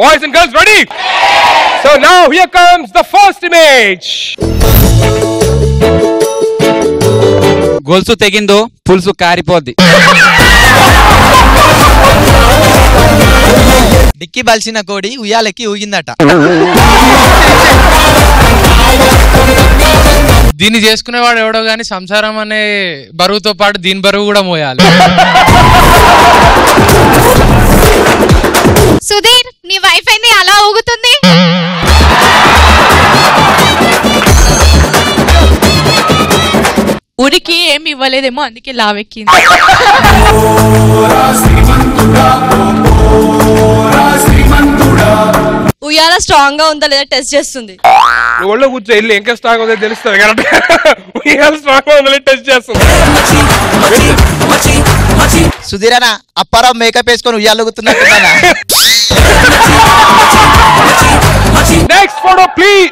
Boys and girls, ready? So now here comes the first image. గొలుసు తెగిందో పులుసు కారిపోద్ది. Dicky బల్సిన కోడి ఉయ్యాలెక్కి ఊగిందట. దీన్ని చేసుకునేవాడు ఎవడో గానీ సంసారం అనే బరువుతో పాటు దీని బరువు కూడా మోయాలి. సుధీర్, నీ వైఫ్ ఏంది అలా ఊగుతుంది? ఊరికి ఏమి ఇవ్వలేదేమో అందుకే లావెక్కింది. ఉయ్యాల స్ట్రాంగ్ గా ఉందా లేదా టెస్ట్ చేస్తుంది. ఒళ్ళో కూర్చో ఇల్లు ఇంకా స్ట్రాంగ్ ఉందో తెలుస్తుంది. కరెక్ట్ ఉయ్యాల స్ట్రాంగ్ గా ఉందో టెస్ట్ చేస్తుంది. సుధీరన అప్పారావు మేకప్ వేసుకొని ఉయ్యాలుగుతున్నా. Next photo please.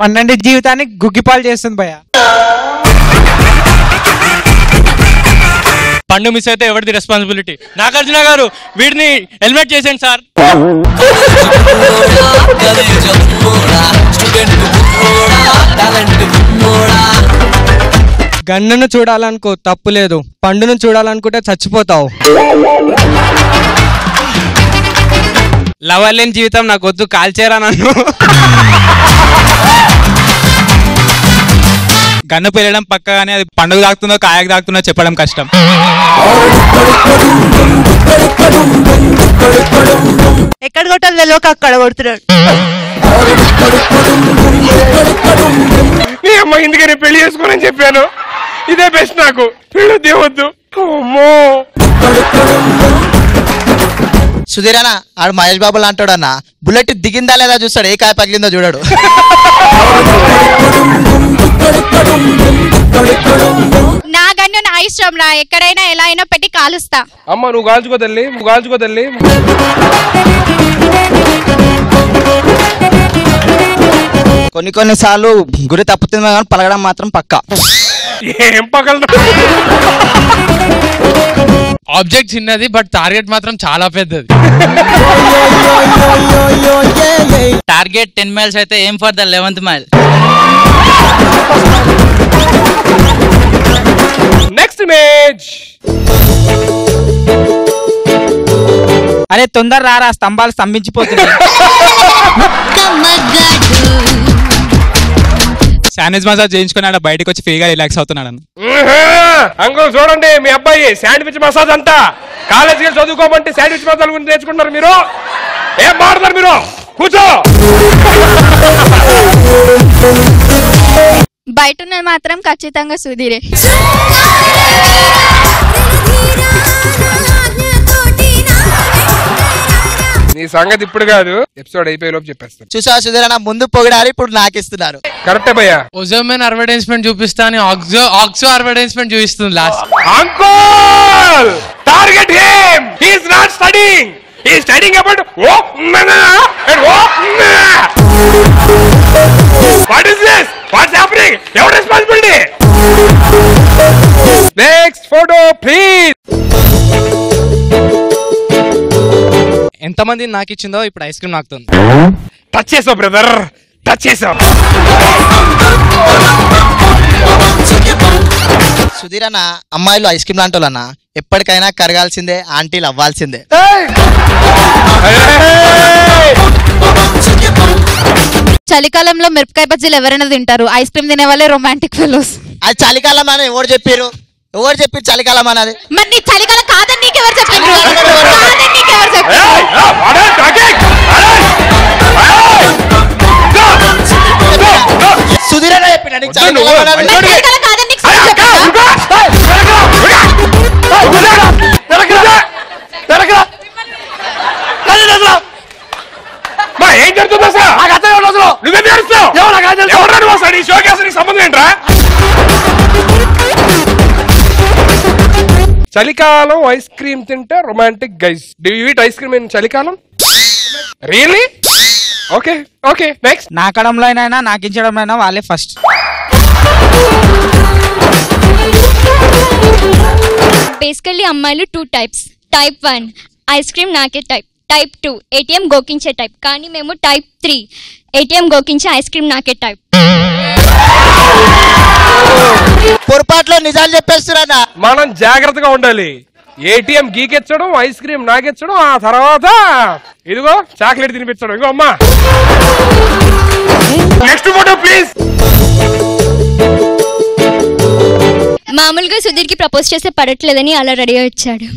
పన్నెండు జీవితాన్ని గుగ్గిపాలు చేస్తుంది భయ్య. పండు మిస్ అయితే ఎవరిది రెస్పాన్సిబిలిటీ? నాగార్జున గారు వీడిని హెల్మెట్ చేసేయండి సార్. గన్నును చూడాలనుకో తప్పు లేదు, పండును చూడాలనుకుంటే చచ్చిపోతావు. లవర్ లేని జీవితం నాకు వద్దు, కాల్చేరా నన్ను. గన్ను పెరగడం పక్కగానే అది పండుగ తాకుతుందో కాయకు తాకుతుందో చెప్పడం కష్టం. ఎక్కడ కొట్టాలి తెలియక అక్కడ కొడుతున్నాడు. ఇందుకని పెళ్లి చేసుకోనని చెప్పాను. ఇదే బెస్ట్ నాకు. పెళ్ళి దేవద్దు. సుధీరన్న ఆడు మహేష్ బాబు లాంటాడు అన్న. బుల్లెట్ దిగిందా లేదా చూస్తాడు, ఏ కాయ పగిలిందో చూడాడు. నా గన్ను నా ఇష్టం రా, ఎక్కడైనా ఎలా అయినా పెట్టి కాలుస్తా. అమ్మ నువ్వు కాల్చుకో తల్లి, నువ్వు కాల్చుకో తల్లి. కొన్ని సార్లు గురి తప్పుతుంది కానీ పలగడం మాత్రం పక్కా. ఏం పగలదు. ఆబ్జెక్ట్ చిన్నది బట్ టార్గెట్ మాత్రం చాలా పెద్దది. టార్గెట్ 10 మైల్స్ అయితే ఏం for the 11th mile. Next image. అరే తొందర రారా, స్తంభాలు స్తంభించిపోతుంది. శాండ్విచ్ మసాజ్ చేయించుకున్నాడు, బయటకు వచ్చి ఫ్రీగా రిలాక్స్ అవుతున్నాడు. అంకుల్ చూడండి, మీ అబ్బాయి శాండ్విచ్ మసాజ్ అంతా కాలేజీకి చదువుకోమంటే శాండ్విచ్ మసాజ్ గురించి నేర్చుకుంటున్నారు. మీరు ఏం మాట్లాడతారు? మీరు కూర్చో. బయట మాత్రం ఖచ్చితంగా సుధీరే. నీ సంగతి ఇప్పుడు కాదు, ఎపిసోడ్ అయిపోయే లోపు చెప్పేస్తాను. చూసా సుధీరన్న, ముందు పొగిడారు, ఇప్పుడు నాకిస్తున్నారు. కరెక్టే భయ్యా. ఓజోమెన్ అడ్వర్టైజ్మెంట్ చూపిస్తా అని ఆక్సో అడ్వర్టైజ్మెంట్ చూపిస్తుంది last. Uncle target him. He is not studying, he is studying about what is this, what's happening, your responsibility. Next photo please. ఎంతమంది నాకు ఇచ్చిందో ఇప్పుడు ఐస్ క్రీమ్ నాకుతుంది. టచ్ చేసావు బ్రదర్, టచ్ చేసావు. సుధీరన్న, అమ్మాయిలు ఐస్ క్రీమ్ లాంటి వాళ్ళన్నా ఎప్పటికైనా కరగాల్సిందే, ఆంటీలు అవ్వాల్సిందే. చలికాలంలో మిరపకాయ బజ్జీలు ఎవరైనా తింటారు, ఐస్ క్రీమ్ తినే వాళ్ళే రొమాంటిక్ ఫెలోస్. అది చలికాలం అని ఎవరు చెప్పారు? చలికాలం అన్నది. మరి నీ చలికాలం కాదని నీకెవరు చెప్పారు? సుధీరన్న చెప్పిన చలికాలం ఐస్ క్రీమ్ తింటే romantic guys. Do you eat ice cream in చలికాలం? రియల్లీ? Okay okay next. నాకడంలో అయినా నాకించడం అయినా వాళ్ళే ఫస్ట్. బేసికల్లీ అమ్మాయిలు 2 టైప్స్. టైప్ 1 ఐస్ క్రీమ్ నాకే టైప్. టైప్ 2 ఏటీఎం గోకించే టైప్. కానీ మేము టైప్ 3 ఏటీఎం గోకించే ఐస్ క్రీమ్ నాకే టైప్. పొరపాట్లో నిజాలు చెప్పేస్తున్నా. మనం జాగ్రత్తగా ఉండాలి. ఏటీఎం గీకెచ్చడం, ఐస్ క్రీమ్ నాకెచ్చడం, ఆ తర్వాత ఇదిగో చాక్లెట్ తినిపించడం. ఇగో అమ్మా నెక్స్ట్ ఫోటో ప్లీజ్. మామూలుగా సుధీర్ కి ప్రపోజ్ చేస్తే పడట్లేదని అలా రెడీ వచ్చాడు.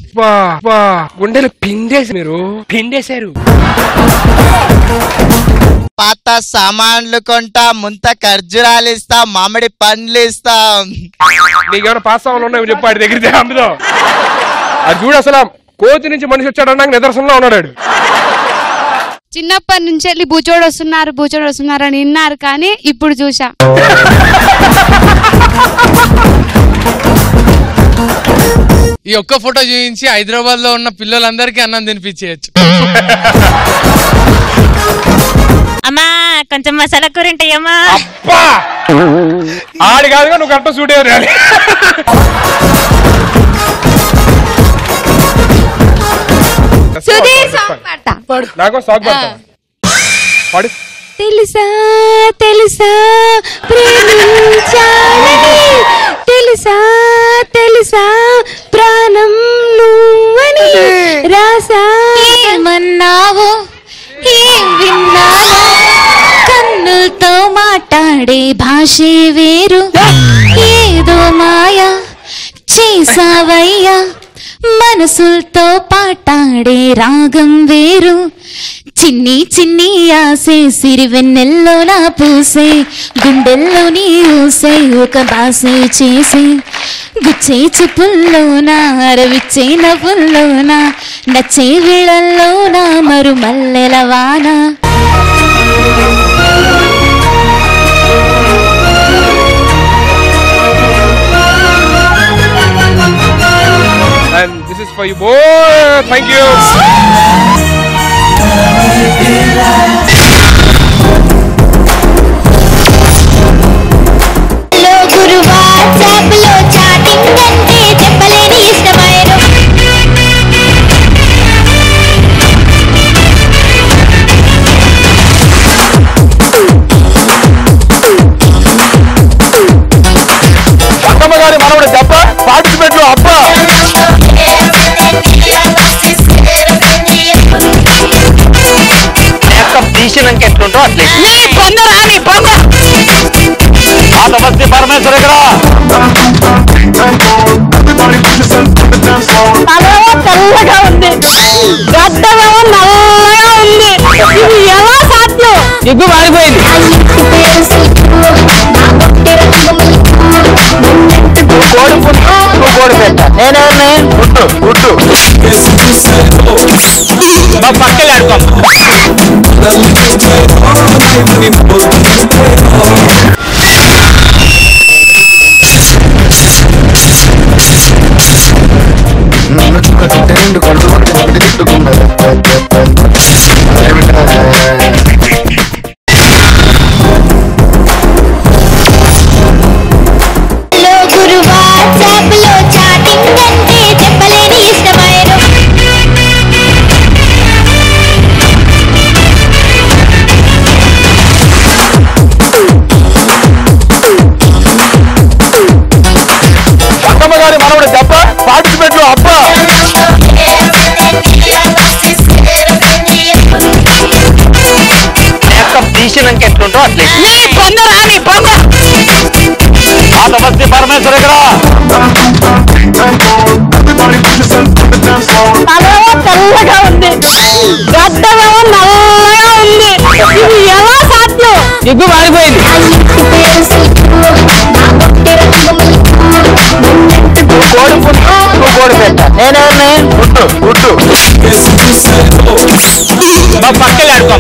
గుండెలు పిండేసి మీరు పిండేశారు. పాత సామాన్లు కొంటా, ముంత ఖర్జూరాలు ఇస్తా, మామిడి పండ్లు ఇస్తా. నీకేమైనా పాస్ సామాన్లు ఉన్నాయి చెప్పాడు దగ్గర అందులో. అది చూడు అసలు కోతి నుంచి మనిషి వచ్చాడు అన్నాక నిదర్శనంలో ఉన్నాడు. చిన్నప్పటి నుంచి వెళ్ళి బూచోడు వస్తున్నారు అని విన్నారు, కానీ ఇప్పుడు చూసా. ఈ ఒక్క ఫోటో చూపించి హైదరాబాద్ లో ఉన్న పిల్లలందరికీ అన్నం తినిపించేయచ్చు. అమ్మా కొంచెం మసాలా కూర ఉంటాయమ్మా. అబ్బా ఆడి కాదుగా నువ్వు కరెక్ట్ సూట్ అయ్యారు. నాకు సాంగ్ పాడు. తెలుసా తెలుసా ప్రేమించాలని, తెలుసా తెలుసా ప్రాణం నువ్వని రాసా. ఏమన్నావో ఏం విన్నావో, కన్నులతో మాట్లాడే భాషే వేరు. ఏదో మాయా చేసావయ్యా, మనసులతో పాటాడే రాగం వేరు. చిన్ని చిన్ని ఆసే సిరివెన్నెల్లో నా పూసే, గుండెల్లో నీ ఊసే ఒక బాసే చేసే. గుచ్చే చెప్పుల్లోనా, అరవిచ్చే నవ్వుల్లోనా, నచ్చే వేళల్లోనా మరు మల్లెల వాన. And this is for you both. Thank you. అమ్మగారి మనవడు దెబ్బ పార్టిసిపేట్ లో అబ్బా. తీసినాక ఎట్లుంటో అట్లే సమస్య పరమేశ్వర ఇక్కడ తెల్లగా ఉంది, గడ్డమేమో నల్లగా ఉంది. ఇది ఎలా సాధ్యం? ఎగ్గు మారిపోయింది. కోడి పెట్ట నేనే గుడ్డు గుడ్డు పక్కలే ఆడుకో. అమ్మగారి మనవడు దెబ్బ పార్టిసిపేట్ లో అబ్బా. తీసినాక ఎట్లుంటో అట్లే సమస్య పరమేశ్వర ఇక్కడ తెల్లగా ఉంది, గడ్డమేమో నల్లగా ఉంది. ఇది ఎలా సాధ్యం? ఎగ్గు మారిపోయింది. కోడి పెట్ట నేనే గుడ్డు గుడ్డు పక్కలే ఆడుకో.